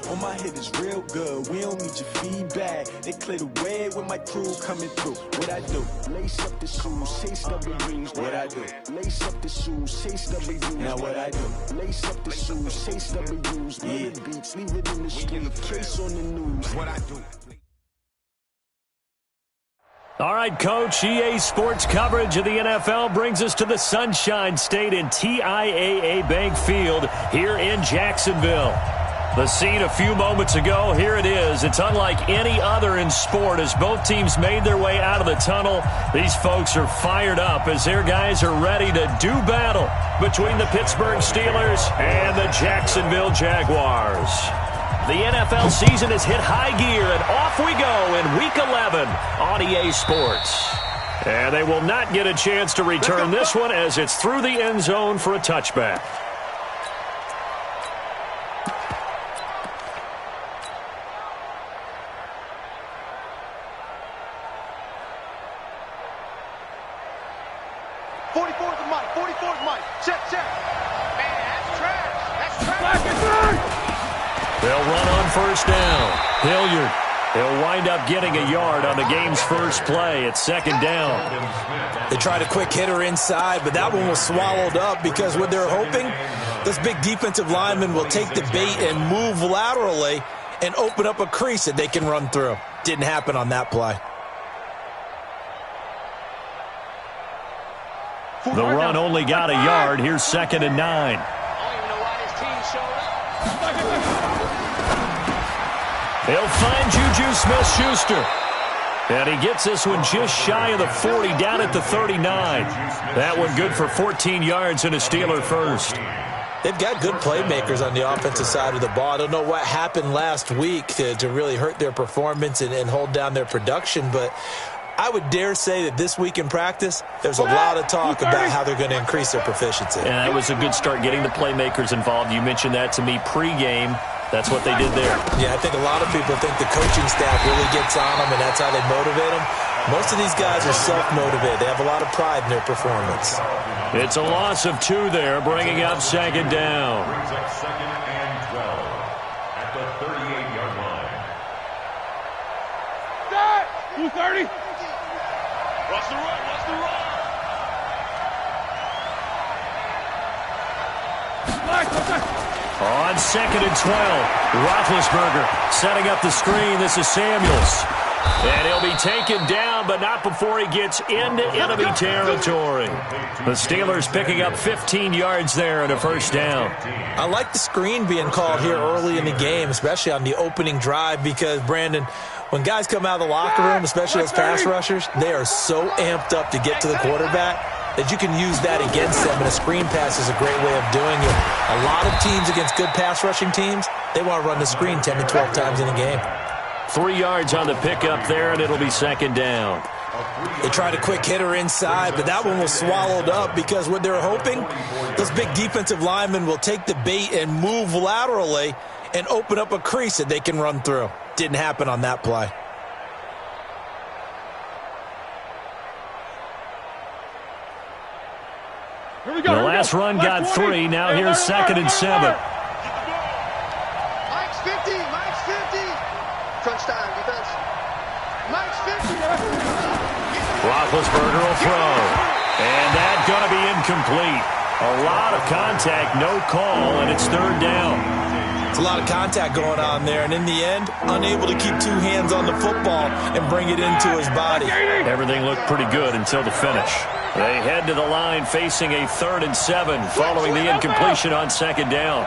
On my head is real good, we don't need your feedback. They clear the way with my crew coming through. What I do? Lace up the shoes, chase W's. What I do? Lace up the shoes, chase W's. Now what I do? Lace up the shoes, chase W's. Yeah. Beats, leave it in the street, case on the news. What I do? All right, Coach, EA Sports coverage of the NFL brings us to the Sunshine State in TIAA Bank Field here in Jacksonville. The scene a few moments ago, here it is. It's unlike any other in sport as both teams made their way out of the tunnel. These folks are fired up as their guys are ready to do battle between the Pittsburgh Steelers and the Jacksonville Jaguars. The NFL season has hit high gear, and off we go in Week 11 on EA Sports. And they will not get a chance to return this one as it's through the end zone for a touchback. They'll run on first down. Hilliard. He'll wind up getting a yard on the game's first play. It's second down. They tried a quick hitter inside, but that one was swallowed up because what they're hoping, this big defensive lineman will take the bait and move laterally and open up a crease that they can run through. Didn't happen on that play. The run only got a yard. Here's second and 9. He'll find Juju Smith-Schuster. And he gets this one just shy of the 40, down at the 39. That one good for 14 yards and a Steeler first. They've got good playmakers on the offensive side of the ball. I don't know what happened last week to really hurt their performance and hold down their production, but I would dare say that this week in practice, there's a lot of talk about how they're going to increase their proficiency. And that was a good start, getting the playmakers involved. You mentioned that to me pregame. That's what they did there. Yeah, I think a lot of people think the coaching staff really gets on them, and that's how they motivate them. Most of these guys are self-motivated. They have a lot of pride in their performance. It's a loss of 2 there, bringing up second down. Brings up second and 12 at the 38-yard line. 230. What's the run? What's the run? On second and 12, Roethlisberger setting up the screen. This is Samuels. And he'll be taken down, but not before he gets into enemy territory. The Steelers picking up 15 yards there and a first down. I like the screen being called here early in the game, especially on the opening drive, because, Brandon, when guys come out of the locker room, especially as pass rushers, they are so amped up to get to the quarterback that you can use that against them, and a screen pass is a great way of doing it. A lot of teams against good pass rushing teams, they want to run the screen 10 to 12 times in a game. 3 yards on the pickup there, and it'll be second down. They tried a quick hitter inside, but that one was swallowed up because what they're hoping, this big defensive lineman will take the bait and move laterally and open up a crease that they can run through. Didn't happen on that play. The last run got 3. Now here's second and 7. Mike's 50. Mike's 50. Crunch time, defense. Mike's 50. Roethlisberger will throw. And that's going to be incomplete. A lot of contact, no call, and it's third down. It's a lot of contact going on there, and in the end, unable to keep 2 hands on the football and bring it into his body. Everything looked pretty good until the finish. They head to the line facing a 3rd and 7 following the incompletion on second down.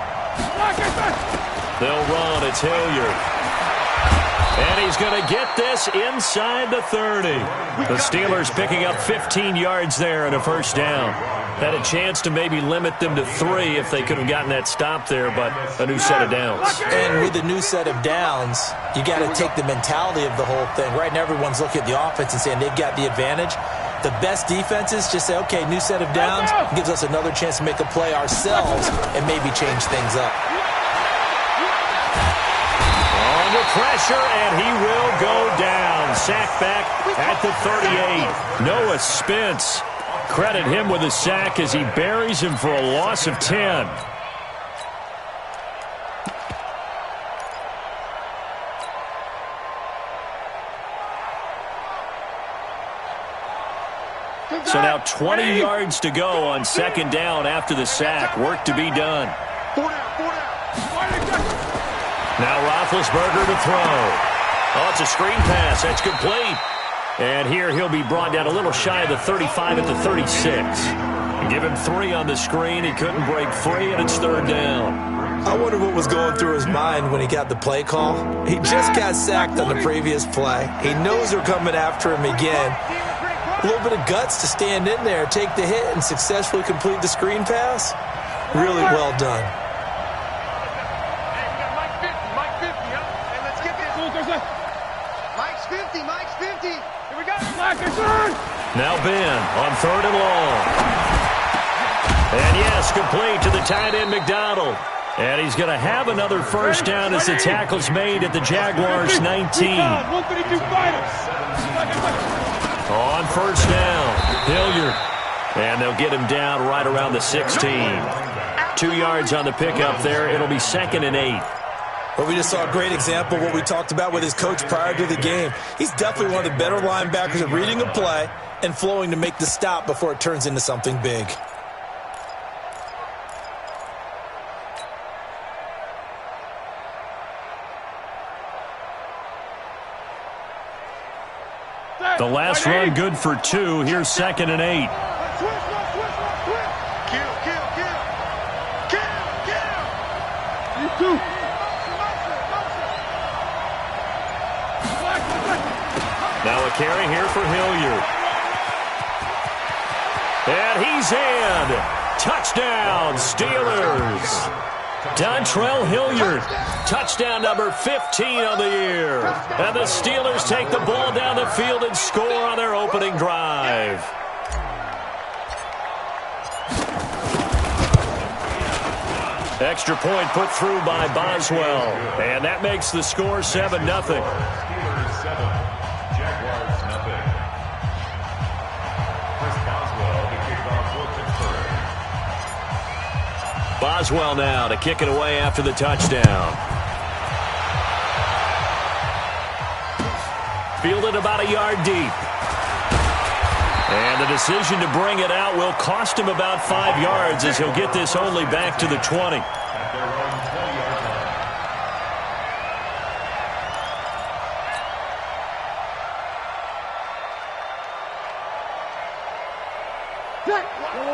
They'll run. It's Hilliard. And he's going to get this inside the 30. The Steelers picking up 15 yards there and a first down. Had a chance to maybe limit them to 3 if they could have gotten that stop there, but a new set of downs. And with a new set of downs, you got to take the mentality of the whole thing. Right now, everyone's looking at the offense and saying they've got the advantage. The best defenses just say, okay, new set of downs, gives us another chance to make a play ourselves and maybe change things up. Under pressure, and he will go down. Sack back at the 38. Noah Spence. Credit him with a sack as he buries him for a loss of 10. So now 20 yards to go on second down after the sack. Work to be done. 4 down. Now Roethlisberger to throw. Oh, it's a screen pass. That's complete. And here he'll be brought down a little shy of the 35 at the 36. Give him 3 on the screen. He couldn't break free, and it's third down. I wonder what was going through his mind when he got the play call. He just got sacked on the previous play. He knows they're coming after him again. A little bit of guts to stand in there, take the hit, and successfully complete the screen pass. Really well done. Mike's 50, Mike's 50. Here we go. Now Ben on third and long. And yes, complete to the tight end McDonald. And he's going to have another first down as the tackle's made at the Jaguars 19. 132 fighters. On first down, Hilliard. And they'll get him down right around the 16. 2 yards on the pickup there. It'll be 2nd and 8. Well, we just saw a great example of what we talked about with his coach prior to the game. He's definitely one of the better linebackers at reading a play and flowing to make the stop before it turns into something big. The last run good for 2. Here's 2nd and 8. Kill. Now a carry here for Hilliard. And he's in. Touchdown, Steelers. Dontrell Hilliard, touchdown number 15 on the year. And the Steelers take the ball down the field and score on their opening drive. Extra point put through by Boswell. And that makes the score 7-0. Steelers 7, Jaguars nothing. Chris Boswell to kick off for Pittsburgh. Boswell now to kick it away after the touchdown. Fielded about a yard deep. And the decision to bring it out will cost him about 5 yards as he'll get this only back to the 20. At their own 20-yard line.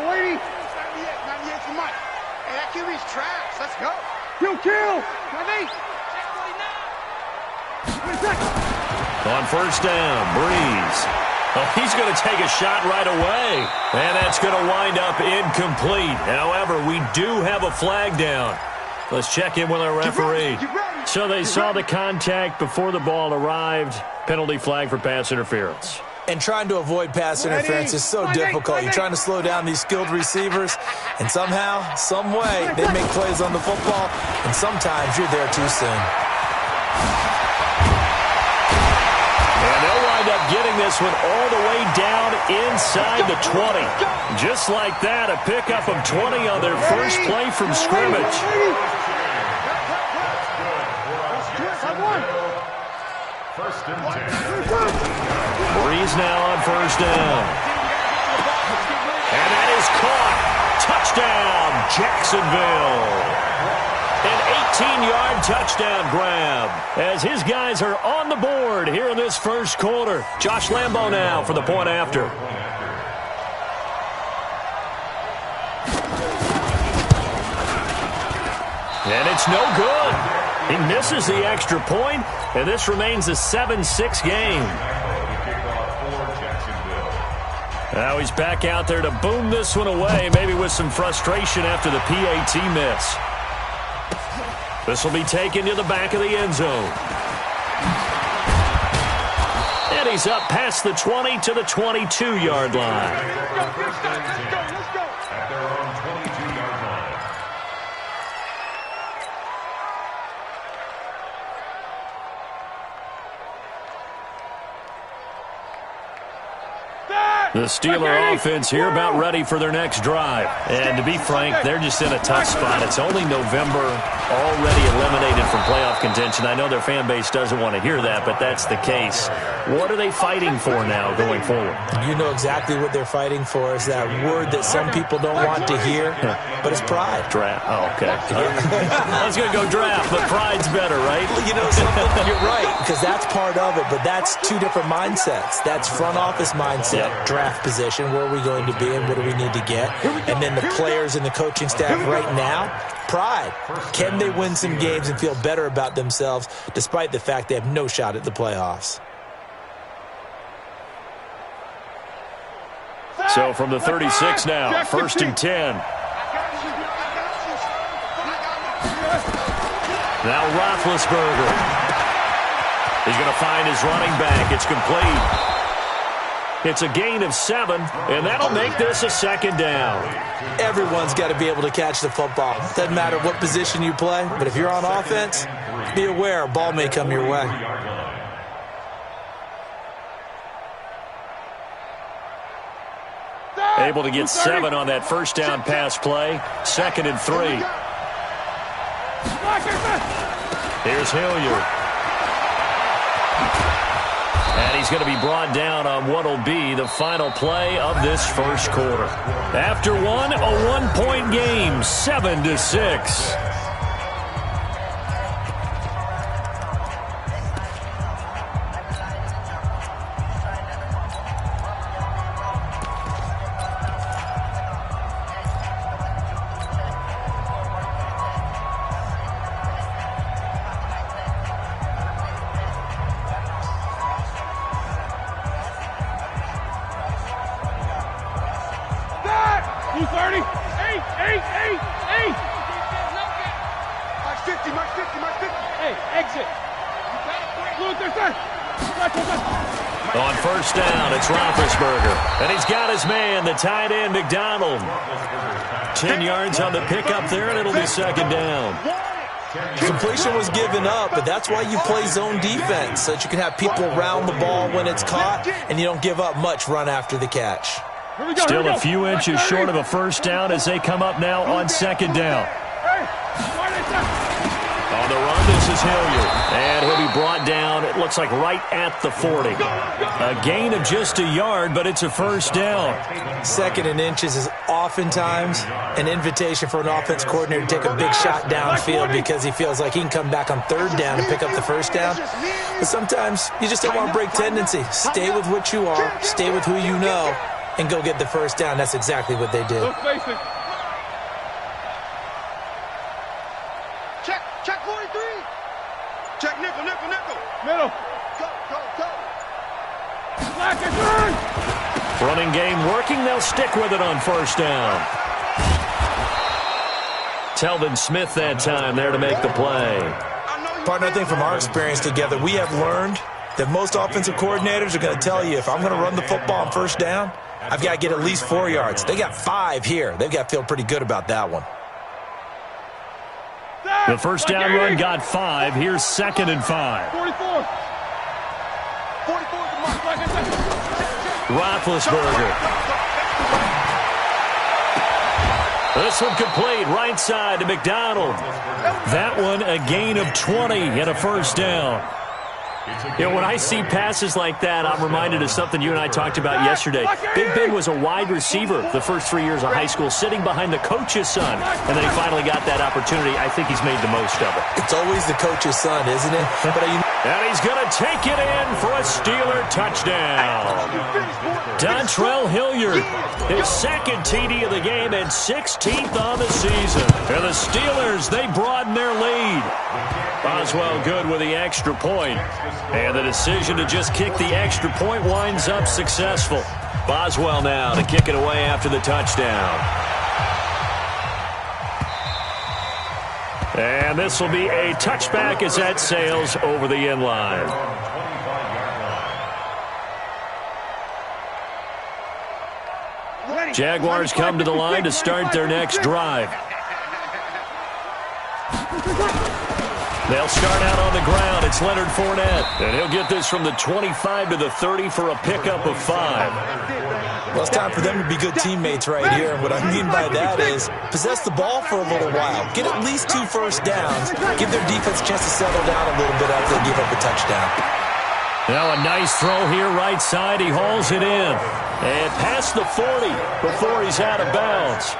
Waiting. 98 for Mike. Hey, that QB's trash. Let's go. Kill. On first down, Breeze. Oh, he's going to take a shot right away. And that's going to wind up incomplete. However, we do have a flag down. Let's check in with our referee. So they saw the contact before the ball arrived. Penalty flag for pass interference. And trying to avoid pass interference is so difficult. You're trying to slow down these skilled receivers, and somehow, some way, they make plays on the football, and sometimes you're there too soon. And they'll wind up getting this one all the way down inside the 20. Just like that, a pickup of 20 on their first play from scrimmage. First and 10. Breeze now on first down. And that is caught. Touchdown, Jacksonville. An 18-yard touchdown grab as his guys are on the board here in this first quarter. Josh Lambo now for the point after. And it's no good. He misses the extra point, and this remains a 7-6 game. Now he's back out there to boom this one away, maybe with some frustration after the PAT miss. This will be taken to the back of the end zone. And he's up past the 20 to the 22-yard line. Let's go. At their own 22-yard line. Set. The Steeler offense here about ready for their next drive. And to be frank, they're just in a tough spot. It's only November, already eliminated from playoff contention. I know their fan base doesn't want to hear that, but that's the case. What are they fighting for now going forward? You know exactly what they're fighting for. Is that word that some people don't want to hear, but it's pride. Draft. Oh, okay. I was going to go draft, but pride's better, right? You know, you're right, because that's part of it, but that's two different mindsets. That's front office mindset, draft position, where are we going to be and what do we need to get? And then the players and the coaching staff right now, pride. Can they win some games and feel better about themselves despite the fact they have no shot at the playoffs? So from the 36 now, 1st and 10. Now Roethlisberger. He's going to find his running back. It's complete. It's a gain of 7, and that'll make this a 2nd down. Everyone's got to be able to catch the football. Doesn't matter what position you play, but if you're on offense, be aware a ball may come your way. Able to get 7 on that 1st down pass play. 2nd and 3. Here's Hilliard. And he's going to be brought down on what will be the final play of this 1st quarter. After one, a 1-point game, 7-6. On 1st down, it's Roethlisberger. And he's got his man, the tight end, McDonald. 10 yards on the pickup there, and it'll be 2nd down. Completion was given up, but that's why you play zone defense, so that you can have people around the ball when it's caught, and you don't give up much run after the catch. Still a few inches short of a 1st down as they come up now on 2nd down. On the run, this is Hilliard. And he'll be brought down, it looks like right at the 40. A gain of just a yard, but it's a 1st down. 2nd and inches is oftentimes an invitation for an offense coordinator to take a big shot downfield because he feels like he can come back on 3rd down and pick up the 1st down. But sometimes you just don't want to break tendency. Stay with what you are, stay with who you know, and go get the 1st down. That's exactly what they did. Check 43. Check nickel. Middle. Go. Running game working. They'll stick with it on 1st down. Telvin Smith that time there to make the play. Partner, I think from our experience together, we have learned that most offensive coordinators are going to tell you, if I'm going to run the football on 1st down, I've got to get at least 4 yards. They got 5 here. They've got to feel pretty good about that one. The 1st down run got 5. Here's 2nd and 5. 44. Roethlisberger. This one complete, right side to McDonald. That one a gain of 20 and a 1st down. You know, when I see passes like that, I'm reminded of something you and I talked about yesterday. Big Ben was a wide receiver the first 3 years of high school, sitting behind the coach's son, and then he finally got that opportunity. I think he's made the most of it. It's always the coach's son, isn't it? And he's going to take it in for a Steeler touchdown. Dontrell Hilliard, his 2nd TD of the game and 16th on the season. And the Steelers, they broaden their lead. Boswell good with the extra point. And the decision to just kick the extra point winds up successful. Boswell now to kick it away after the touchdown. And this will be a touchback as that sails over the end line. Jaguars come to the line to start their next drive. They'll start out on the ground. It's Leonard Fournette. And he'll get this from the 25 to the 30 for a pickup of 5. Well, it's time for them to be good teammates right here. And what I mean by that is possess the ball for a little while. Get at least 2 first downs. Give their defense a chance to settle down a little bit after they give up a touchdown. Now a nice throw here right side. He hauls it in. And past the 40 before he's out of bounds.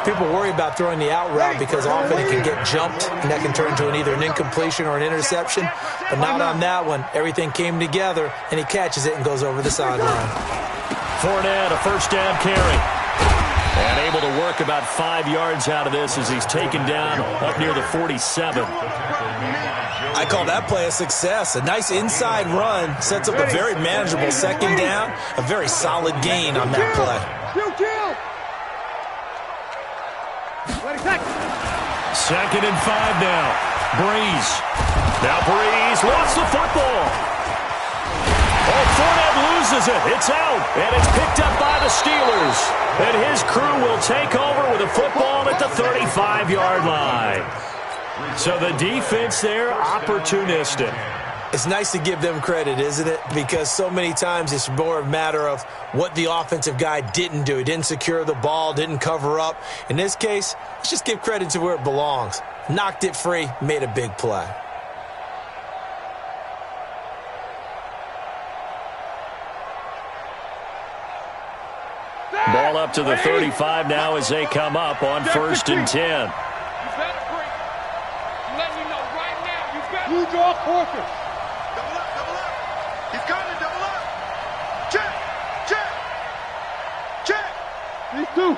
People worry about throwing the out route because often it can get jumped, and that can turn into either an incompletion or an interception. But not on that one. Everything came together, and he catches it and goes over the sideline. Fournette, a first down carry. And able to work about 5 yards out of this as he's taken down up near the 47. I call that play a success. A nice inside run sets up a very manageable second down, a very solid gain on that play. Second and 5 now. Breeze. Now Breeze lost the football. Oh, Fournette loses it. It's out. And it's picked up by the Steelers. And his crew will take over with a football at the 35-yard line. So the defense there, opportunistic. It's nice to give them credit, isn't it? Because so many times it's more a matter of what the offensive guy didn't do. He didn't secure the ball, didn't cover up. In this case, let's just give credit to where it belongs. Knocked it free, made a big play. Ball up to the 35 now as they come up on 1st and 10. You draw quarter. Double up, double up. He's coming, double up. Check, check, check. These two.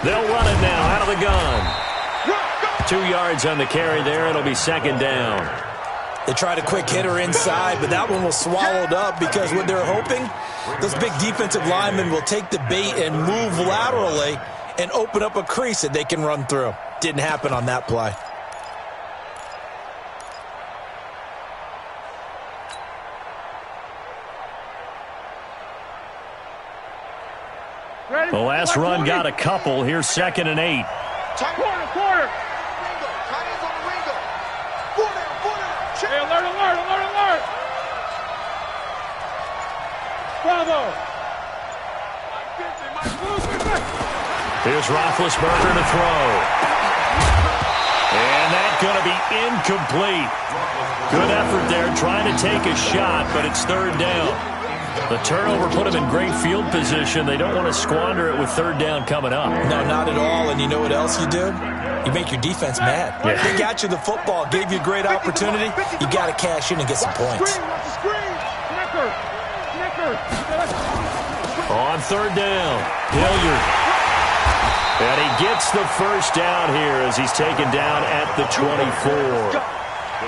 They'll run it now out of the gun. 2 yards on the carry there. It'll be second down. They tried a quick hitter inside, but that one was swallowed up because what they're hoping, those big defensive linemen will take the bait and move laterally and open up a crease that they can run through. Didn't happen on that play. The last run got a couple. Here's 2nd and 8. Quarter. Hey, alert. Bravo. Here's Roethlisberger to throw. And that's going to be incomplete. Good effort there trying to take a shot, but it's 3rd down. The turnover put them in great field position. They don't want to squander it with 3rd down coming up. No, not at all. And you know what else you do? You make your defense mad. Yeah. They got you the football, gave you a great opportunity. You got to cash in and get some points. On 3rd down, Hilliard. And he gets the first down here as he's taken down at the 24.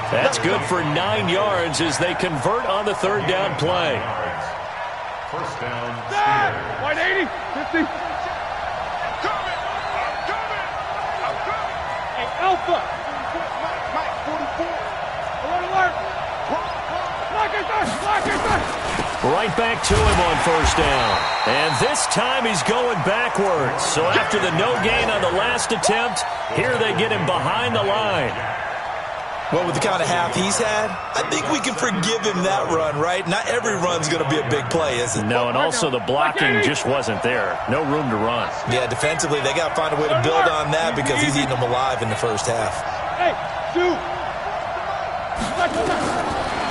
That's good for 9 yards as they convert on the 3rd down play. First down, Steelers. 180, 50. Hey, Alpha. Mike, 44. Alert. Lock it. Right back to him on 1st down. And this time he's going backwards. So after the no gain on the last attempt, here they get him behind the line. Well, with the kind of half he's had, I think we can forgive him that run, right? Not every run's going to be a big play, is it? No, and also the blocking just wasn't there. No room to run. Yeah, defensively, they got to find a way to build on that because he's eating them alive in the first half. Hey, shoot.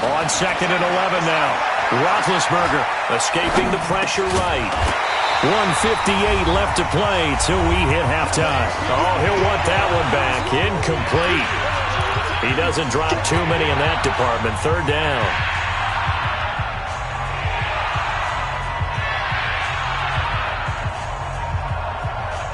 On 2nd and 11 now. Roethlisberger escaping the pressure right. 1:58 left to play till we hit halftime. Oh, he'll want that one back. Incomplete. He doesn't drop too many in that department. 3rd down.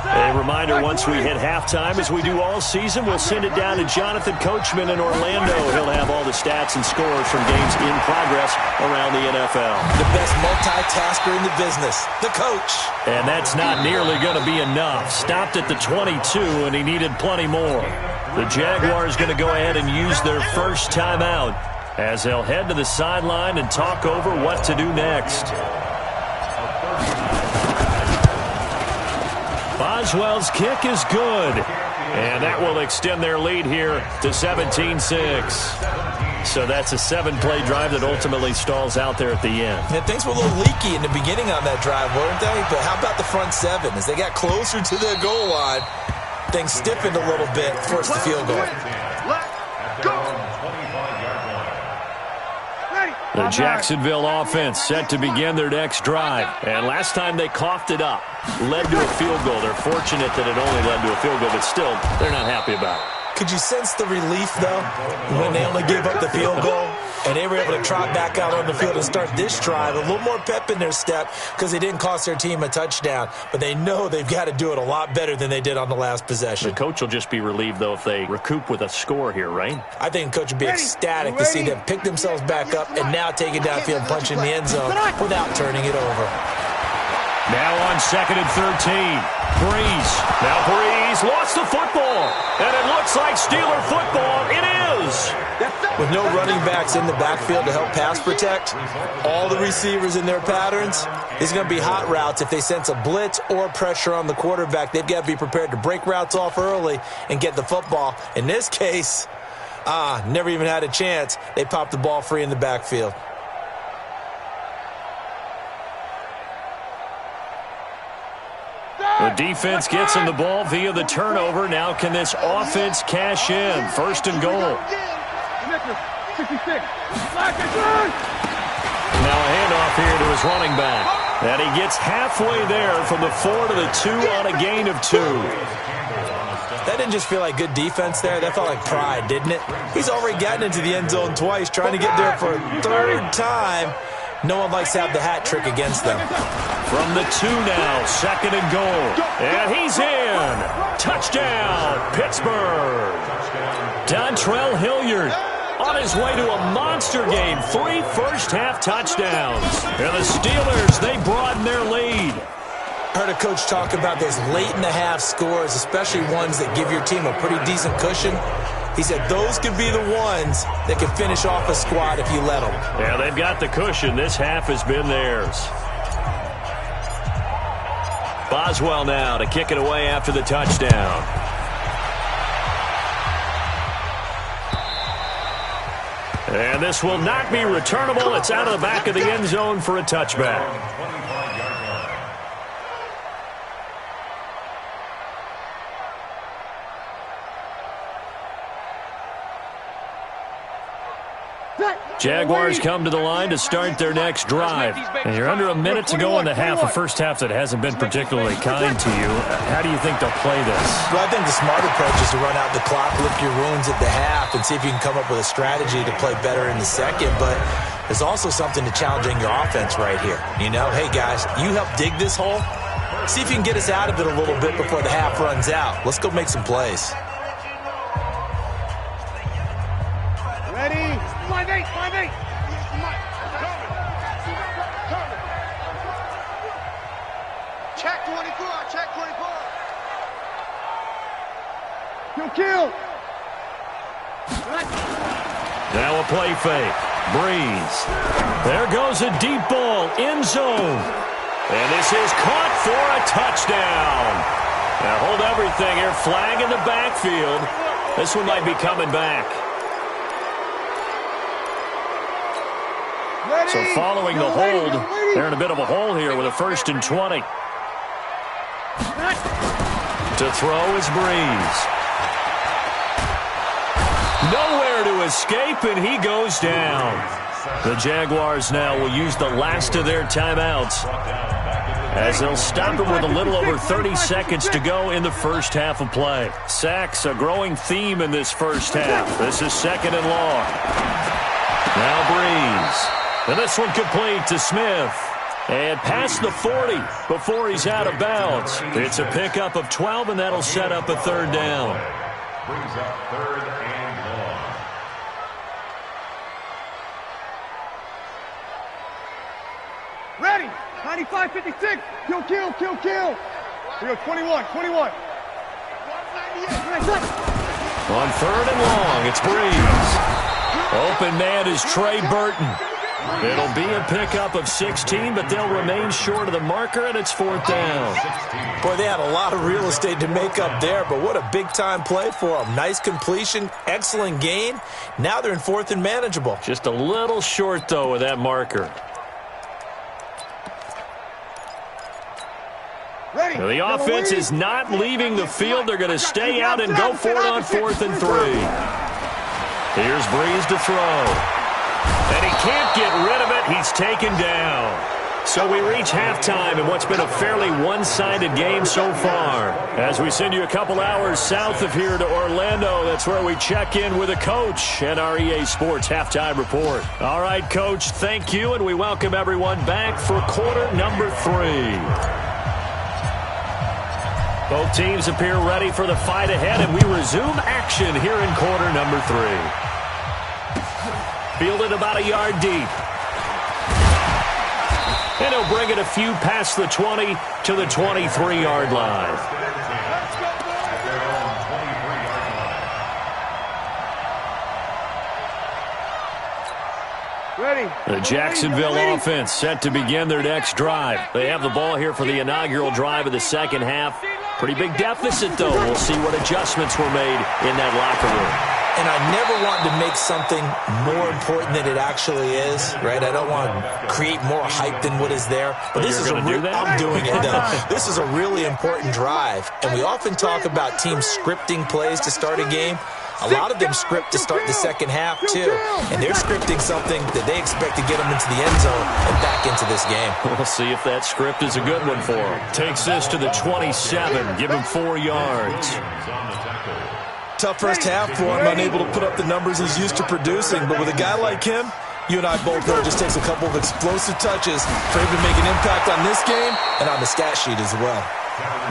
A reminder, once we hit halftime, as we do all season, we'll send it down to Jonathan Coachman in Orlando. He'll have all the stats and scores from games in progress around the NFL. The best multitasker in the business, the coach. And that's not nearly going to be enough. Stopped at the 22, and he needed plenty more. The Jaguars going to go ahead and use their first timeout as they'll head to the sideline and talk over what to do next. Boswell's kick is good. And that will extend their lead here to 17-6. So that's a 7-play drive that ultimately stalls out there at the end. And things were a little leaky in the beginning on that drive, weren't they? But how about the front seven? As they got closer to the goal line, things stiffened a little bit, forced the field goal. The Jacksonville offense set to begin their next drive. And last time they coughed it up, led to a field goal. They're fortunate that it only led to a field goal, but still, they're not happy about it. Could you sense the relief, though, when they only gave up the field goal and they were able to trot back out on the field and start this drive? A little more pep in their step because they didn't cost their team a touchdown, but they know they've got to do it a lot better than they did on the last possession. The coach will just be relieved, though, if they recoup with a score here, right? I think the coach would be ecstatic to see them pick themselves back up and now take it downfield and punch in the end zone without turning it over. Now on 2nd and 13. Breeze. Now Breeze lost the football. And it looks like Steeler football. It is. With no running backs in the backfield to help pass protect, all the receivers in their patterns, it's going to be hot routes. If they sense a blitz or pressure on the quarterback, they've got to be prepared to break routes off early and get the football. In this case, never even had a chance. They popped the ball free in the backfield. The defense gets him the ball via the turnover. Now can this offense cash in? 1st and goal. Now a handoff here to his running back. And he gets halfway there from the 4 to the 2 on a gain of 2. That didn't just feel like good defense there. That felt like pride, didn't it? He's already gotten into the end zone twice, trying to get there for a 3rd time. No one likes to have the hat trick against them. From the 2 now, 2nd and goal. And he's in. Touchdown, Pittsburgh. Dontrell Hilliard on his way to a monster game. 3 first-half touchdowns. And the Steelers, they broaden their lead. Heard a coach talk about those late-in-the-half scores, especially ones that give your team a pretty decent cushion. He said those could be the ones that can finish off a squad if you let them. Yeah, they've got the cushion. This half has been theirs. Boswell now to kick it away after the touchdown. And this will not be returnable. It's out of the back of the end zone for a touchback. Jaguars come to the line to start their next drive. And you're under a minute to go in the half, a first half that hasn't been particularly kind to you. How do you think they'll play this? Well, I think the smart approach is to run out the clock, lick your wounds at the half, and see if you can come up with a strategy to play better in the second. But there's also something to challenging your offense right here. You know, hey, guys, you help dig this hole. See if you can get us out of it a little bit before the half runs out. Let's go make some plays. Ready? 5-8, 5-8. Check 24, check 24. Kill. Now a play fake. Breeze. There goes a deep ball. End zone. And this is caught for a touchdown. Now hold everything here. Flag in the backfield. This one might be coming back. So following the hold, they're in a bit of a hole here with a 1st and 20. To throw is Breeze. Nowhere to escape, and he goes down. The Jaguars now will use the last of their timeouts as they'll stop it with a little over 30 seconds to go in the first half of play. Sacks, a growing theme in this first half. This is 2nd and long. Now Breeze. And this one complete to Smith. And past the 40 before he's out of bounds. It's a pickup of 12, and that'll set up a 3rd down. Brings up 3rd and long. Ready? 95, 56. Kill. We go 21. On 3rd and long, it's Breeze. Open man is Trey Burton. It'll be a pickup of 16, but they'll remain short of the marker, and it's 4th down. Boy, they had a lot of real estate to make up there, but what a big-time play for them. Nice completion, excellent gain. Now they're in 4th and manageable. Just a little short, though, with that marker. Now, the offense is not leaving the field. They're going to stay out and go for it on 4th and 3. Here's Breeze to throw. And he can't get rid of it. He's taken down. So we reach halftime in what's been a fairly one-sided game so far. As we send you a couple hours south of here to Orlando, that's where we check in with a coach and our EA Sports halftime report. All right, Coach, thank you, and we welcome everyone back for quarter number 3. Both teams appear ready for the fight ahead, and we resume action here in quarter number 3. Fielded about a yard deep. And he'll bring it a few past the 20 to the 23-yard line. Ready. The Jacksonville offense set to begin their next drive. They have the ball here for the inaugural drive of the second half. Pretty big deficit, though. We'll see what adjustments were made in that locker room. And I never want to make something more important than it actually is, right? I don't want to create more hype than what is there. But this is I'm doing it, though. This is a really important drive. And we often talk about teams scripting plays to start a game. A lot of them script to start the second half, too. And they're scripting something that they expect to get them into the end zone and back into this game. We'll see if that script is a good one for them. Takes this to the 27. Give him 4 yards. Tough first half for him, unable to put up the numbers he's used to producing. But with a guy like him, you and I both know it just takes a couple of explosive touches for him to make an impact on this game and on the stat sheet as well.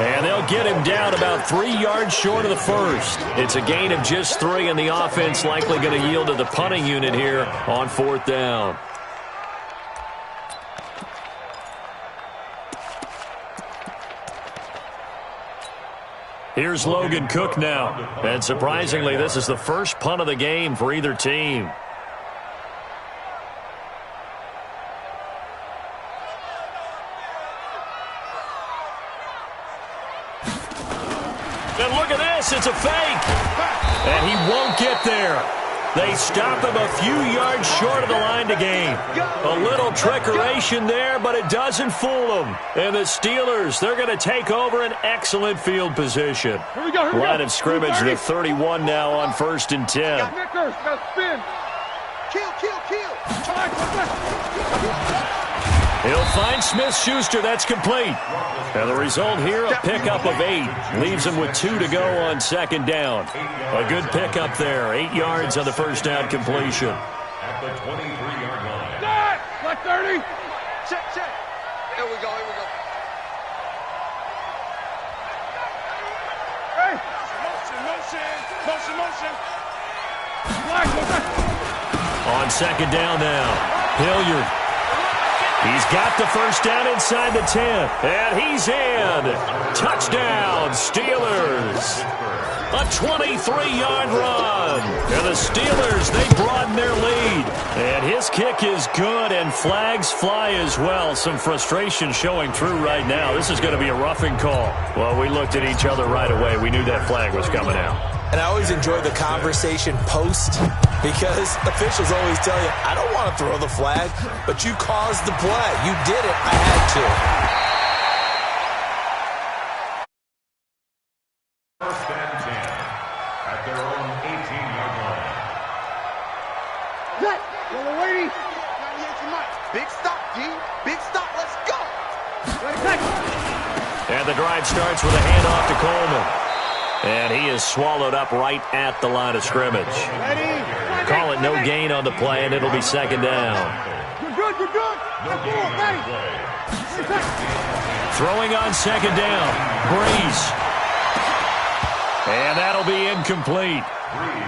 And they'll get him down about 3 yards short of the first. It's a gain of just 3, and the offense likely going to yield to the punting unit here on 4th down. Here's Logan Cook now. And surprisingly, this is the first punt of the game for either team. And look at this, it's a fake. And he won't get there. They stop him a few yards short of the line to gain. A little trickeration there, but it doesn't fool them. And the Steelers, they're going to take over an excellent field position. Line of scrimmage to 31 now on 1st and 10. He'll find Smith-Schuster. That's complete. And the result here, a pickup of 8. Leaves him with 2 to go on 2nd down. A good pickup there. 8 yards on the first down completion. At the 23-yard line. Black 30. Check, check. Here we go, here we go. Hey. Motion. On 2nd down now. Hilliard. He's got the first down inside the 10. And he's in. Touchdown, Steelers. A 23-yard run. And the Steelers, they broaden their lead. And his kick is good, and flags fly as well. Some frustration showing through right now. This is going to be a roughing call. Well, we looked at each other right away. We knew that flag was coming out. And I always enjoy the conversation post because officials always tell you, I don't want to throw the flag, but you caused the play. You did it. I had to. First and 10 at their own 18-yard line. Yellow lady. Big stop, D. Big stop. Let's go. And the drive starts with a handoff to Coleman. And he is swallowed up right at the line of scrimmage. Call it no gain on the play, and it'll be 2nd down. You're good. Throwing on 2nd down. Breeze. And that'll be incomplete.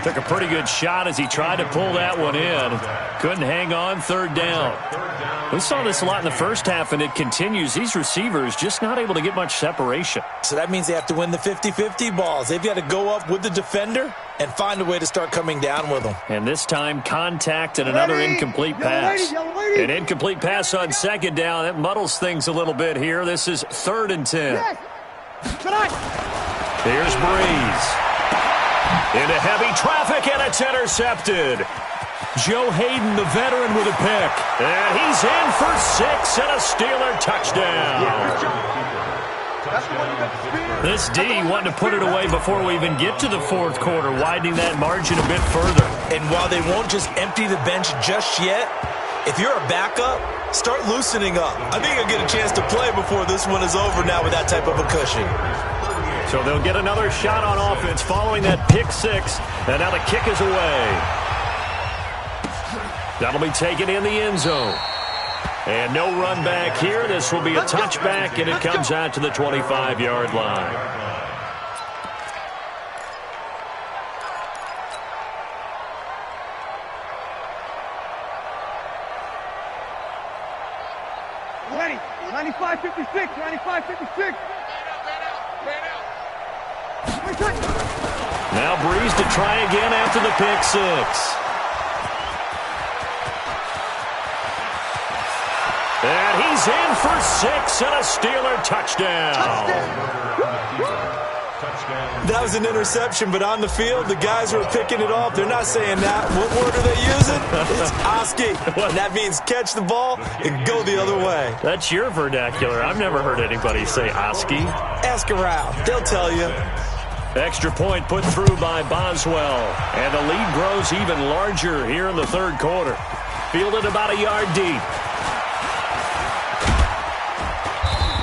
Took a pretty good shot as he tried to pull that one in. Couldn't hang on, third down. We saw this a lot in the first half, and it continues. These receivers just not able to get much separation. So that means they have to win the 50-50 balls. They've got to go up with the defender and find a way to start coming down with them. And this time, contact and another incomplete pass. An incomplete pass on second down. That muddles things a little bit here. This is 3rd and 10. Here's Breeze. Into heavy traffic, and it's intercepted. Joe Hayden, the veteran, with a pick. And he's in for 6 and a Steeler touchdown. This D wanting to put it away before we even get to the fourth quarter, widening that margin a bit further. And while they won't just empty the bench just yet, if you're a backup, start loosening up. I think you'll get a chance to play before this one is over now with that type of a cushion. So they'll get another shot on offense following that pick 6. And now the kick is away. That'll be taken in the end zone. And no run back here. This will be a touchback, and it comes out to the 25-yard line. Ready. 95-56. 95-56. Now Breeze to try again after the pick 6. And he's in for 6 and a Steeler touchdown. That was an interception, but on the field, the guys who are picking it off, they're not saying that. What word are they using? It's Oski. And that means catch the ball and go the other way. That's your vernacular. I've never heard anybody say Oski. Ask around. They'll tell you. Extra point put through by Boswell. And the lead grows even larger here in the third quarter. Fielded about a yard deep.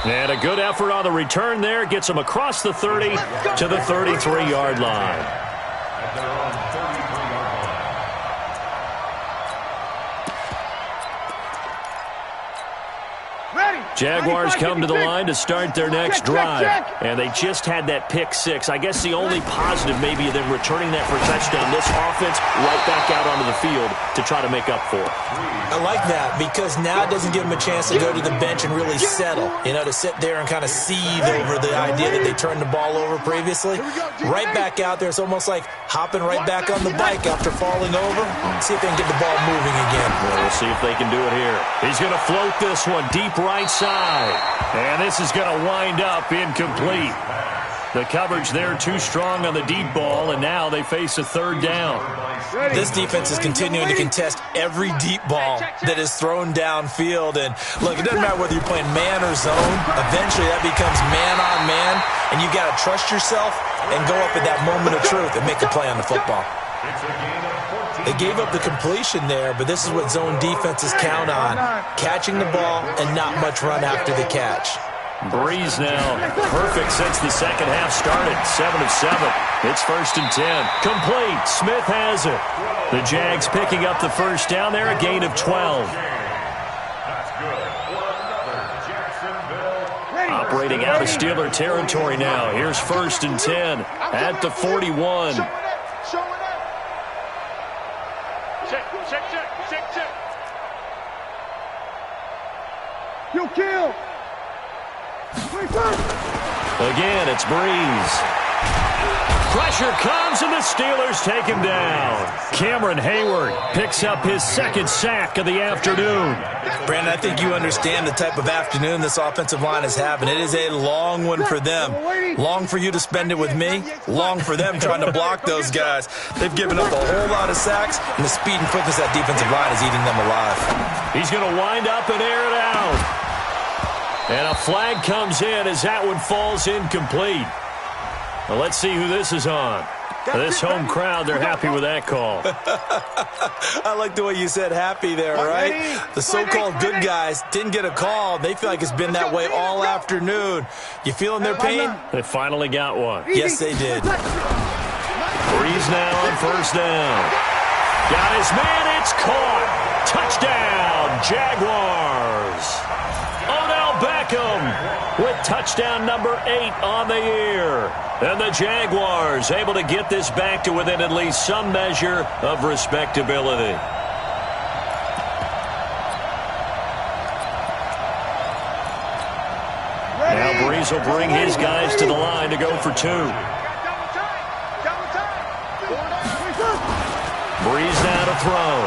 And a good effort on the return there. Gets them across the 30 to the 33-yard line. Jaguars come to the line to start their next drive. And they just had that pick 6. I guess the only positive maybe of them returning that for a touchdown. This offense right back out onto the field to try to make up for it. I like that because now it doesn't give them a chance to go to the bench and really settle. You know, to sit there and kind of seethe over the idea that they turned the ball over previously. Right back out there. It's almost like hopping right back on the bike after falling over. See if they can get the ball moving again. Well, we'll see if they can do it here. He's going to float this one deep right side. And this is going to wind up incomplete. The coverage there too strong on the deep ball, and now they face a third down. This defense is continuing to contest every deep ball that is thrown downfield. And, look, it doesn't matter whether you're playing man or zone. Eventually that becomes man-on-man, and you got to trust yourself and go up at that moment of truth and make a play on the football. They gave up the completion there, but this is what zone defenses count on, catching the ball and not much run after the catch. Breeze now perfect since the second half started. 7 of 7. It's 1st and 10. Complete. Smith has it. The Jags picking up the first down there, a gain of 12. Operating out of Steeler territory now. Here's 1st and 10 at the 41. Kill. Again, it's Breeze. Pressure comes, and the Steelers take him down. Cameron Hayward picks up his second sack of the afternoon. Brandon, I think you understand the type of afternoon this offensive line is having. It is a long one for them. Long for you to spend it with me. Long for them trying to block those guys. They've given up a whole lot of sacks, and the speed and quickness of that defensive line is eating them alive. He's going to wind up and air it out. And a flag comes in as that one falls incomplete. Well, let's see who this is on. This home crowd, they're happy with that call. I like the way you said happy there, right? The so-called good guys didn't get a call. They feel like it's been that way all afternoon. You feeling their pain? They finally got one. Yes, they did. Breeze now on first down. Got his man, it's caught. Touchdown, Jaguars. Odell Beckham with touchdown number 8 on the year. And the Jaguars able to get this back to within at least some measure of respectability. Now Breeze will bring his guys to the line to go for 2. Breeze now to throw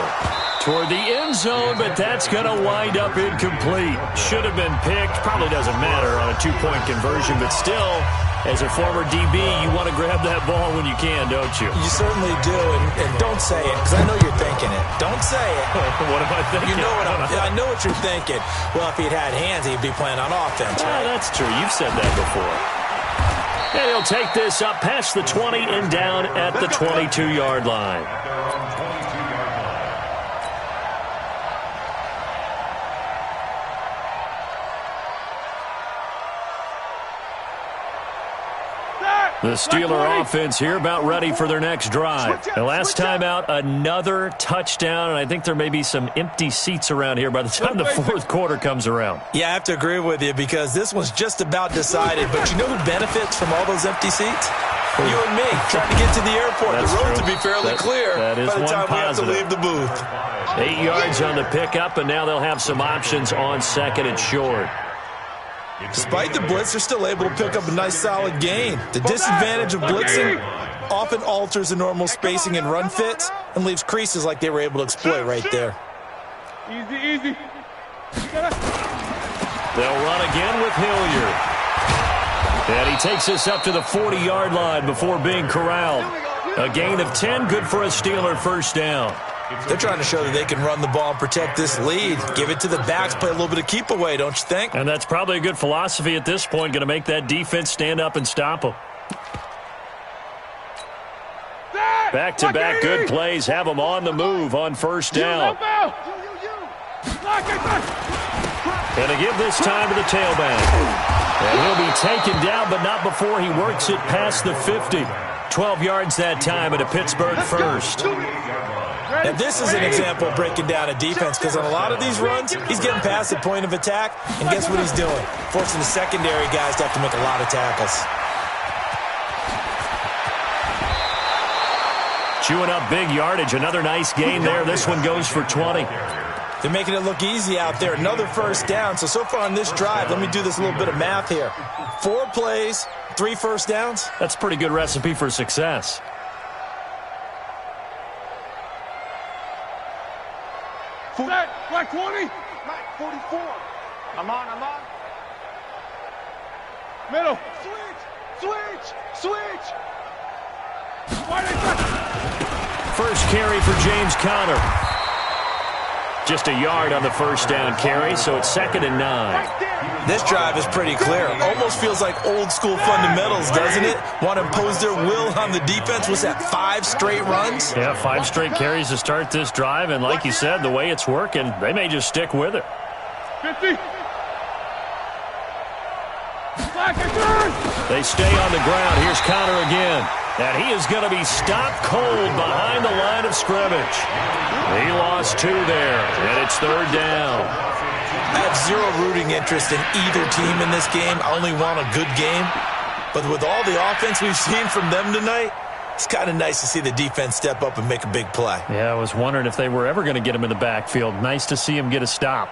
toward the end zone, but that's going to wind up incomplete. Should have been picked. Probably doesn't matter on a 2-point conversion, but still, as a former DB, you want to grab that ball when you can, don't you? You certainly do, and don't say it, because I know you're thinking it. Don't say it. What am I thinking? You know what I know what you're thinking. Well, if he'd had hands, he'd be playing on offense, right? That's true. You've said that before. And he'll take this up past the 20 and down at the 22-yard line. The Steeler offense here about ready for their next drive. The last time out, another touchdown, and I think there may be some empty seats around here by the time the fourth quarter comes around. Yeah, I have to agree with you because this one's just about decided. But you know who benefits from all those empty seats? You and me, trying to get to the airport. That's the road true. to be fairly clear by the time we have to leave the booth. 8 yards on the pickup, and now they'll have some options on second and short. Despite the blitz, they're still able to pick up a nice solid gain. The disadvantage of blitzing often alters the normal spacing and run fits and leaves creases like they were able to exploit right there. Easy. They'll run again with Hilliard. And he takes us up to the 40-yard line before being corralled. A gain of 10, good for a Steeler first down. They're trying to show that they can run the ball and protect this lead. Give it to the backs, play a little bit of keep away, don't you think? And that's probably a good philosophy at this point, going to make that defense stand up and stop them. Back-to-back good plays have them on the move on first down. And to give this time to the tailback. And he'll be taken down, but not before he works it past the 50. 12 yards that time at a Pittsburgh first. Now, this is an example of breaking down a defense because on a lot of these runs, he's getting past the point of attack, and guess what he's doing? Forcing the secondary guys to have to make a lot of tackles. Chewing up big yardage. Another nice gain there. This one goes for 20. They're making it look easy out there. Another first down. So far on this drive, let me do this little bit of math here. 4 plays, 3 first downs. That's a pretty good recipe for success. Black 20. Black 44. I'm on. Middle. Switch. First carry for James Conner. Just a yard on the first down carry, so it's 2nd and 9. This drive is pretty clear. Almost feels like old school fundamentals, doesn't it? Want to impose their will on the defense. Was that 5 straight runs? Yeah, 5 straight carries to start this drive, and like you said, the way it's working, they may just stick with it. 50. They stay on the ground. Here's Conner again. And he is going to be stopped cold behind the line of scrimmage. He lost 2 there, and it's 3rd down. I have zero rooting interest in either team in this game. I only want a good game. But with all the offense we've seen from them tonight, it's kind of nice to see the defense step up and make a big play. Yeah, I was wondering if they were ever going to get him in the backfield. Nice to see him get a stop.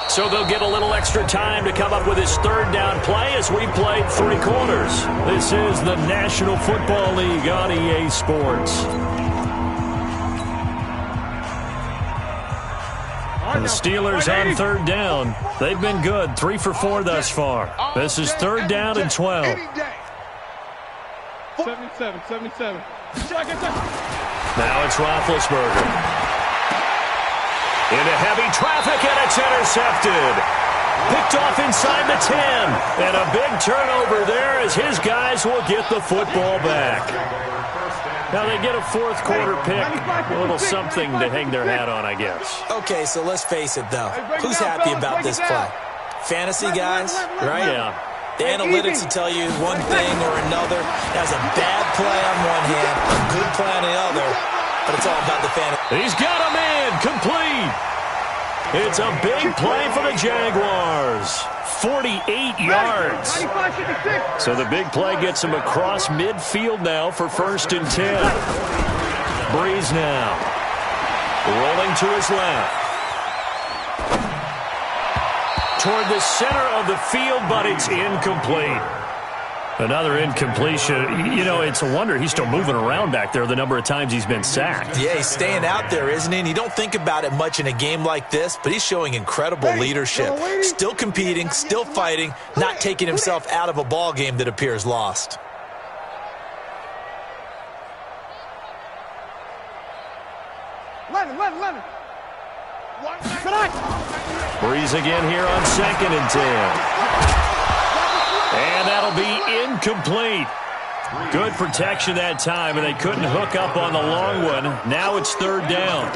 So they'll get a little extra time to come up with his 3rd down play as we played 3 quarters. This is the National Football League on EA Sports. And the Steelers on 3rd down. They've been good, 3 for 4 thus far. This is 3rd down and 12. 77. Now it's Roethlisberger. Into heavy traffic, and it's intercepted. Picked off inside the 10. And a big turnover there as his guys will get the football back. Now they get a 4th quarter pick. A little something to hang their hat on, I guess. Okay, so let's face it, though. Who's happy about this play? Fantasy guys, right? Yeah. The analytics will tell you one thing or another. That's a bad play on one hand, a good play on the other. But it's all about the fantasy. He's got a man complete. It's a big play for the Jaguars. 48 yards. So the big play gets him across midfield now for 1st and 10. Breeze now. Rolling to his left. Toward the center of the field, but it's incomplete. Another incompletion. You know, it's a wonder he's still moving around back there the number of times he's been sacked. Yeah, he's staying out there, isn't he? And you don't think about it much in a game like this, but he's showing incredible leadership. Still competing, still fighting, not taking himself out of a ball game that appears lost. Breeze again here on 2nd and 10. And that'll be incomplete. Good protection that time, and they couldn't hook up on the long one. Now it's 3rd down.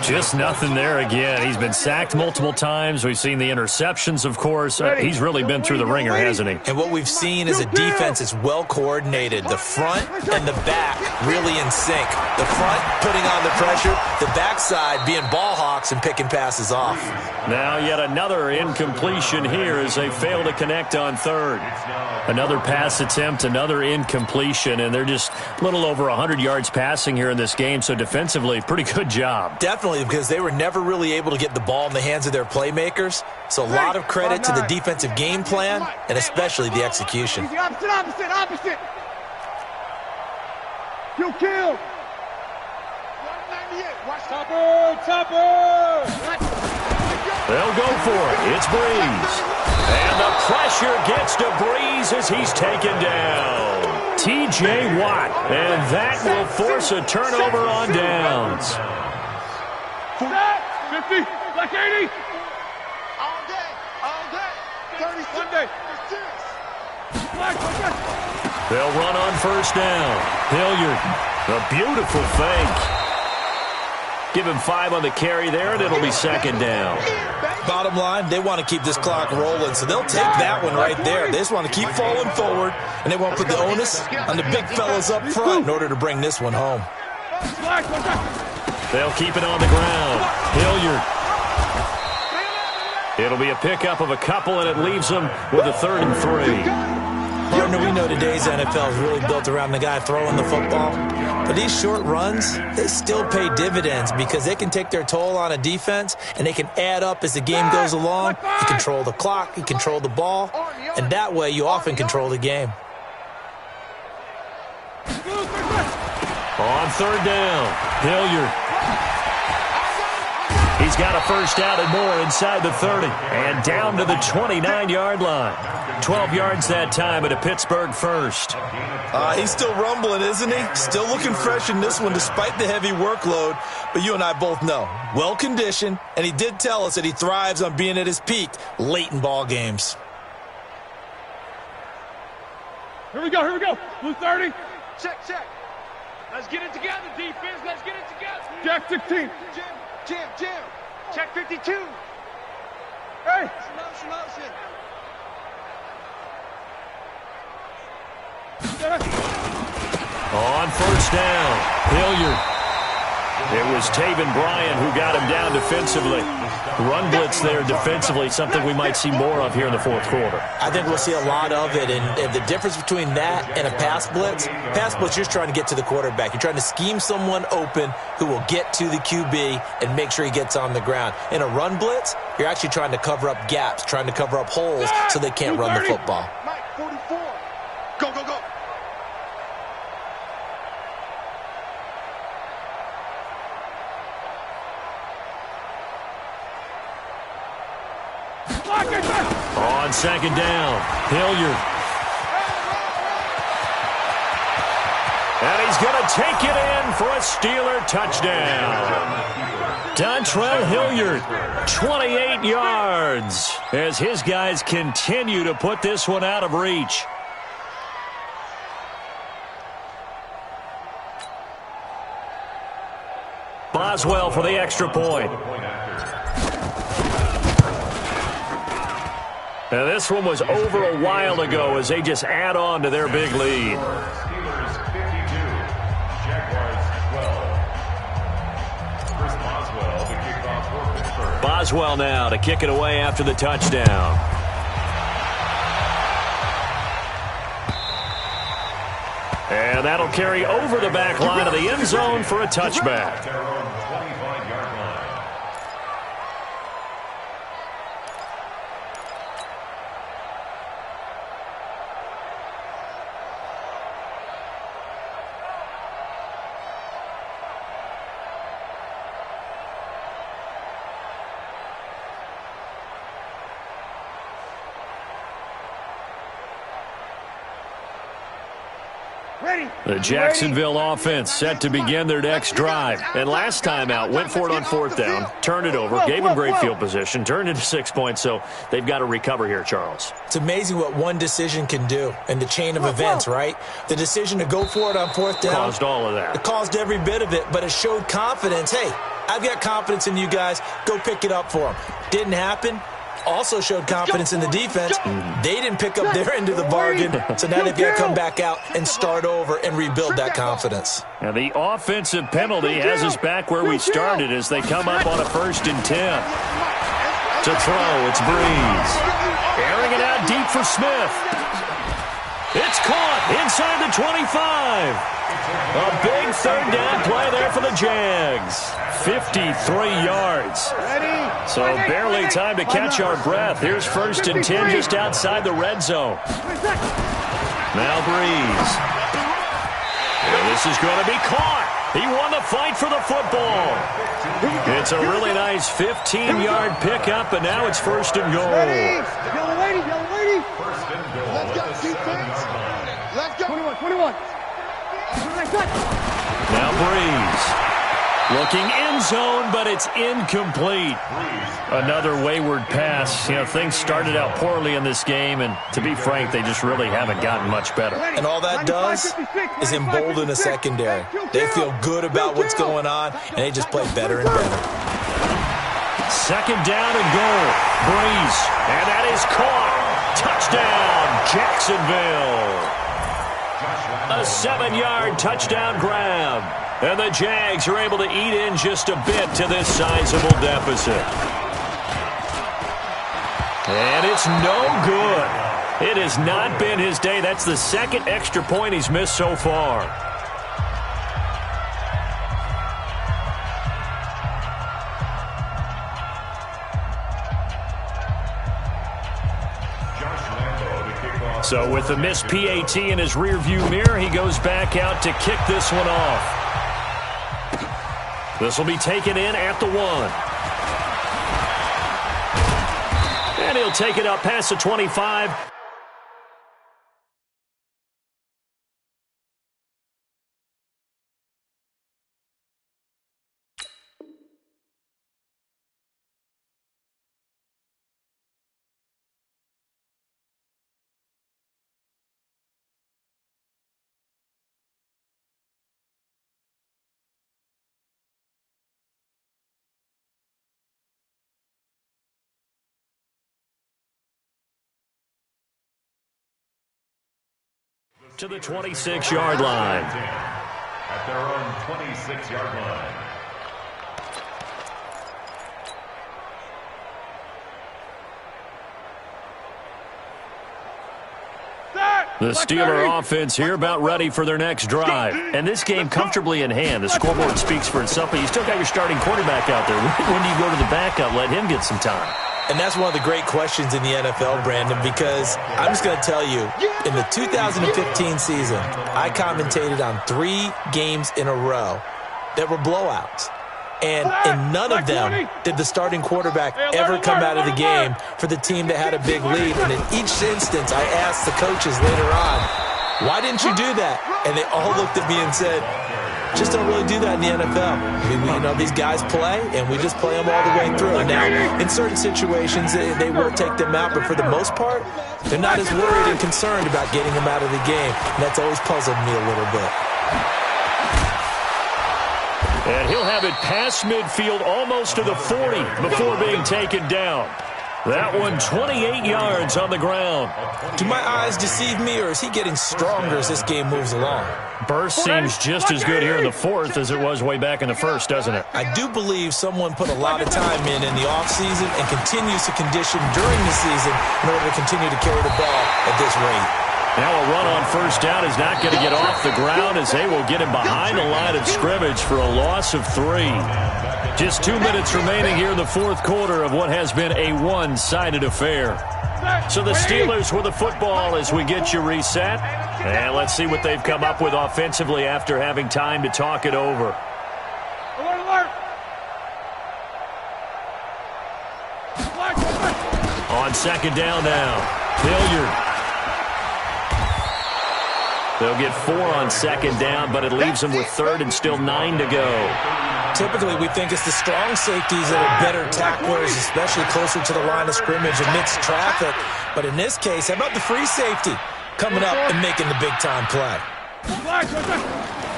Just nothing there again. He's been sacked multiple times. We've seen the interceptions, of course. He's really been through the ringer, hasn't he? And what we've seen is a defense that's well coordinated. The front and the back really in sync. The front putting on the pressure, the backside being ball hawks and picking passes off. Now yet another incompletion here as they fail to connect on 3rd. Another pass attempt, another incompletion, and they're just a little over 100 yards passing here in this game, so defensively, pretty good job. Definitely, because they were never really able to get the ball in the hands of their playmakers, so a lot of credit to the defensive game plan and especially the execution. Opposite. Kill. Topper. They'll go for it. It's Breeze. And the pressure gets to Breeze as he's taken down. T.J. Watt. And that will force a turnover on downs. 50, like 80. All day. 30 Sunday. They'll run on 1st down. Hilliard, a beautiful fake. Give him 5 on the carry there, and it'll be 2nd down. Bottom line, they want to keep this clock rolling, so they'll take that one right there. They just want to keep falling forward, and they want to put the onus on the big fellas up front in order to bring this one home. They'll keep it on the ground. Hilliard. It'll be a pickup of a couple, and it leaves them with a 3rd and 3. Partner, we know today's NFL is really built around the guy throwing the football. But these short runs, they still pay dividends because they can take their toll on a defense, and they can add up as the game goes along. You control the clock, you control the ball, and that way you often control the game. On 3rd down, Hilliard. He's got a 1st down and more inside the 30 and down to the 29-yard line. 12 yards that time at a Pittsburgh 1st. He's still rumbling, isn't he? Still looking fresh in this one despite the heavy workload. But you and I both know, well-conditioned, and he did tell us that he thrives on being at his peak late in ball games. Here we go. Blue 30. Check. Let's get it together, defense. Let's get it together. Jack 16. Jim. Check 52. Hey. Motion. On 1st down, Hilliard. It was Taven Bryan who got him down defensively. Run blitz there defensively, something we might see more of here in the 4th quarter. I think we'll see a lot of it, and the difference between that and a pass blitz, you're just trying to get to the quarterback. You're trying to scheme someone open who will get to the QB and make sure he gets on the ground. In a run blitz, you're actually trying to cover up gaps, trying to cover up holes so they can't run the football. Mike, 44. Go. On 2nd down, Hilliard. And he's going to take it in for a Steeler touchdown. Dontrell Hilliard, 28 yards, as his guys continue to put this one out of reach. Boswell for the extra point. Now this one was over a while ago as they just add on to their big lead. Steelers 52, Jaguars 12. Chris Boswell, the kickoff for Pittsburgh. Boswell now to kick it away after the touchdown. And that'll carry over the back line of the end zone for a touchback. Their own 25-yard line. The Jacksonville offense set to begin their next drive. And last time out, went for it on fourth down, turned it over, gave them great field position, turned it to 6 points, so they've got to recover here, Charles. It's amazing what one decision can do in the chain of events, right? The decision to go for it on fourth down. Caused all of that. It caused every bit of it, but it showed confidence. Hey, I've got confidence in you guys. Go pick it up for them. Didn't happen. Also showed confidence in the defense. They didn't pick up their end of the bargain, so now they've got to come back out and start over and rebuild that confidence. And the offensive penalty has us back where we started as they come up on a 1st and 10. To throw, it's Breeze. Airing it out deep for Smith. It's caught inside the 25. A big third down play there for the Jags. 53 yards. So barely time to catch our breath. Here's 1st and 10 just outside the red zone. Now Breeze. And this is going to be caught. He won the fight for the football. It's a really nice 15-yard pickup, and now it's 1st and goal. Yellow lady, yellow lady. First and goal. Let's go, at the defense. 7-yard line. Let's go. 21. Now Breeze. Looking end zone, but it's incomplete. Another wayward pass. You know, things started out poorly in this game, and to be frank, they just really haven't gotten much better. And all that does is embolden a secondary. They feel good about what's going on, and they just play better and better. 2nd down and goal. Breeze. And that is caught. Touchdown, Jacksonville. A 7-yard touchdown grab. And the Jags are able to eat in just a bit to this sizable deficit. And it's no good. It has not been his day. That's the 2nd extra point he's missed so far. So with the missed PAT in his rearview mirror, he goes back out to kick this one off. This will be taken in at the 1. And he'll take it up past the 25. To the 26-yard line. At their own 26-yard line. The Steeler offense here about ready for their next drive. And this game comfortably in hand. The scoreboard speaks for itself, but you still got your starting quarterback out there. When do you go to the backup? Let him get some time. And that's one of the great questions in the NFL, Brandon, because I'm just going to tell you, in the 2015 season, I commentated on 3 games in a row that were blowouts. And in none of them did the starting quarterback ever come out of the game for the team that had a big lead. And in each instance, I asked the coaches later on, why didn't you do that? And they all looked at me and said, just don't really do that in the NFL. I mean, you know, these guys play, and we just play them all the way through. Now, in certain situations, they will take them out, but for the most part, they're not as worried and concerned about getting them out of the game. And that's always puzzled me a little bit. And he'll have it past midfield almost to the 40 before being taken down. That one 28 yards on the ground. Do my eyes deceive me, or is he getting stronger as this game moves along? Burst seems just as good here in the fourth as it was way back in the first, doesn't it? I do believe someone put a lot of time in the offseason and continues to condition during the season in order to continue to carry the ball at this rate. Now a run on first down is not going to get off the ground as they will get him behind the line of scrimmage for a loss of 3. Just 2 minutes remaining here in the fourth quarter of what has been a one-sided affair. So the Steelers with the football as we get you reset. And let's see what they've come up with offensively after having time to talk it over. Alert, alert. On second down now, Hilliard. They'll get 4 on second down, but it leaves them with third and still 9 to go. Typically, we think it's the strong safeties that are better tacklers, especially closer to the line of scrimmage amidst traffic. But in this case, how about the free safety coming up and making the big-time play?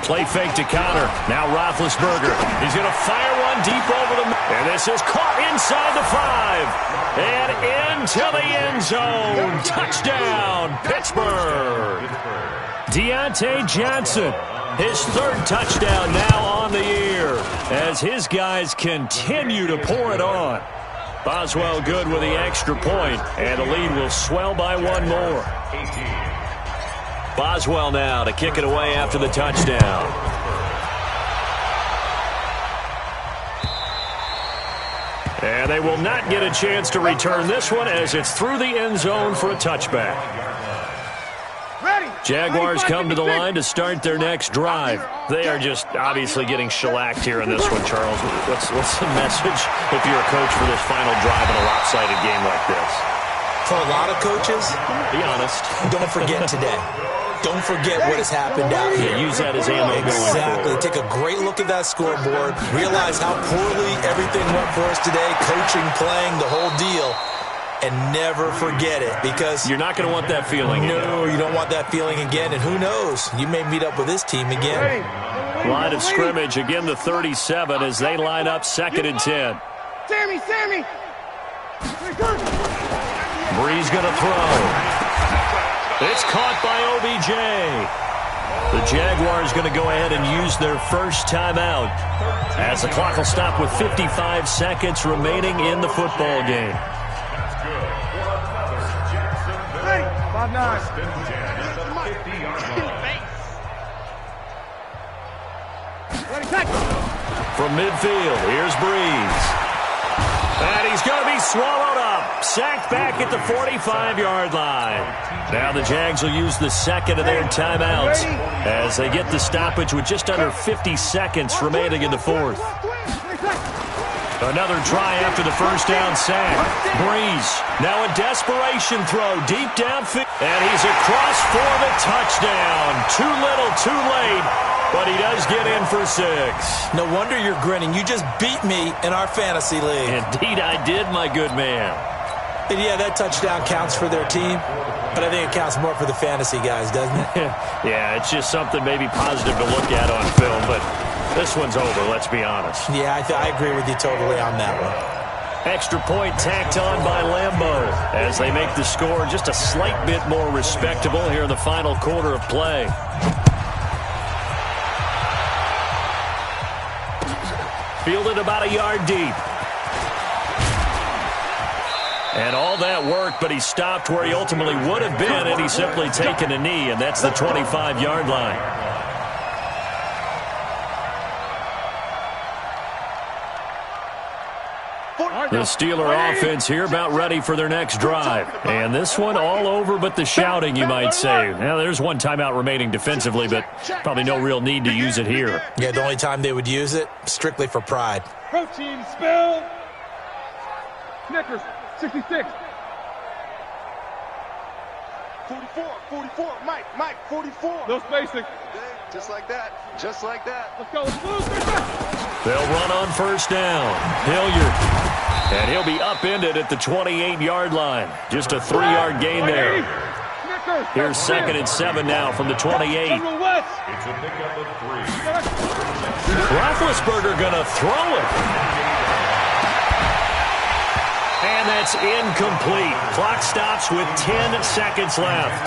Play fake to Connor. Now Roethlisberger. He's going to fire one deep over the middle. And this is caught inside the 5. And into the end zone. Touchdown, Pittsburgh. Deontay Johnson, his third touchdown now on the year as his guys continue to pour it on. Boswell good with the extra point, and the lead will swell by 1 more. Boswell now to kick it away after the touchdown. And they will not get a chance to return this one as it's through the end zone for a touchback. Jaguars come to the line to start their next drive. They are just obviously getting shellacked here in this one, Charles. What's the message if you're a coach for this final drive in a lopsided game like this? For a lot of coaches, be honest. Don't forget today. Don't forget what has happened out here. Yeah, use that as ammo going forward. Exactly. Take a great look at that scoreboard. Realize how poorly everything went for us today. Coaching, playing, the whole deal. And never forget it, because you're not going to want that feeling again. No, you don't want that feeling again. And who knows? You may meet up with this team again. Line of scrimmage, again the 37 as they line up 2nd and 10. Sammy! Breeze going to throw. It's caught by OBJ. The Jaguars going to go ahead and use their first timeout as the clock will stop with 55 seconds remaining in the football game. 5-9. From midfield, here's Breeze. And he's going to be swallowed up. Sacked back at the 45-yard line. Now the Jags will use the second of their timeouts as they get the stoppage with just under 50 seconds remaining in the fourth. Another try after the first down sack. Breeze, now a desperation throw deep downfield. And he's across for the touchdown. Too little, too late, but he does get in for 6. No wonder you're grinning. You just beat me in our fantasy league. Indeed I did, my good man. And yeah, that touchdown counts for their team, but I think it counts more for the fantasy guys, doesn't it? Yeah, it's just something maybe positive to look at on film, but this one's over, let's be honest. Yeah, I agree with you totally on that one. Extra point tacked on by Lambeau as they make the score just a slight bit more respectable here in the final quarter of play. Fielded about a yard deep. And all that work, but he stopped where he ultimately would have been had he simply taken a knee, and that's the 25-yard line. The Steeler offense here about ready for their next drive. And this one all over but the shouting, you might say. Now, there's one timeout remaining defensively, but probably no real need to use it here. Yeah, the only time they would use it, strictly for pride. Protein spill. Snickers, 66. 44, Mike, 44. No spacing. Just like that, just like that. Let's go, They'll run on first down. Hilliard. And he'll be upended at the 28-yard line. Just a 3-yard gain there. Here's 2nd and 7 now from the 28. It's a pickup of 3. Roethlisberger going to throw it. And that's incomplete. Clock stops with 10 seconds left.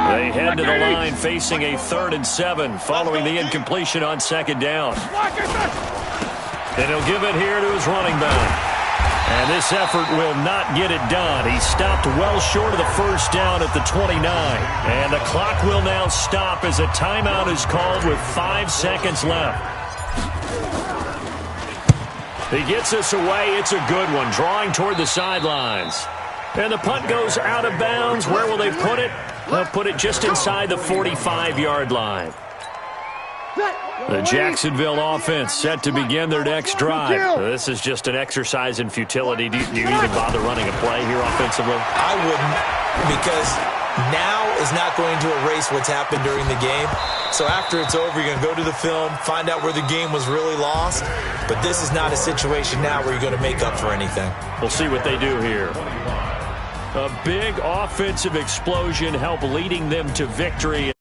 They head to the line facing a 3rd and 7 following the incompletion on 2nd down. And he'll give it here to his running back. And this effort will not get it done. He stopped well short of the 1st down at the 29. And the clock will now stop as a timeout is called with 5 seconds left. He gets this away. It's a good one, drawing toward the sidelines. And the punt goes out of bounds. Where will they put it? They'll put it just inside the 45-yard line. The Jacksonville offense set to begin their next drive. This is just an exercise in futility. Do you even bother running a play here offensively? I wouldn't, because now is not going to erase what's happened during the game. So after it's over, you're going to go to the film, find out where the game was really lost. But this is not a situation now where you're going to make up for anything. We'll see what they do here. A big offensive explosion helped leading them to victory.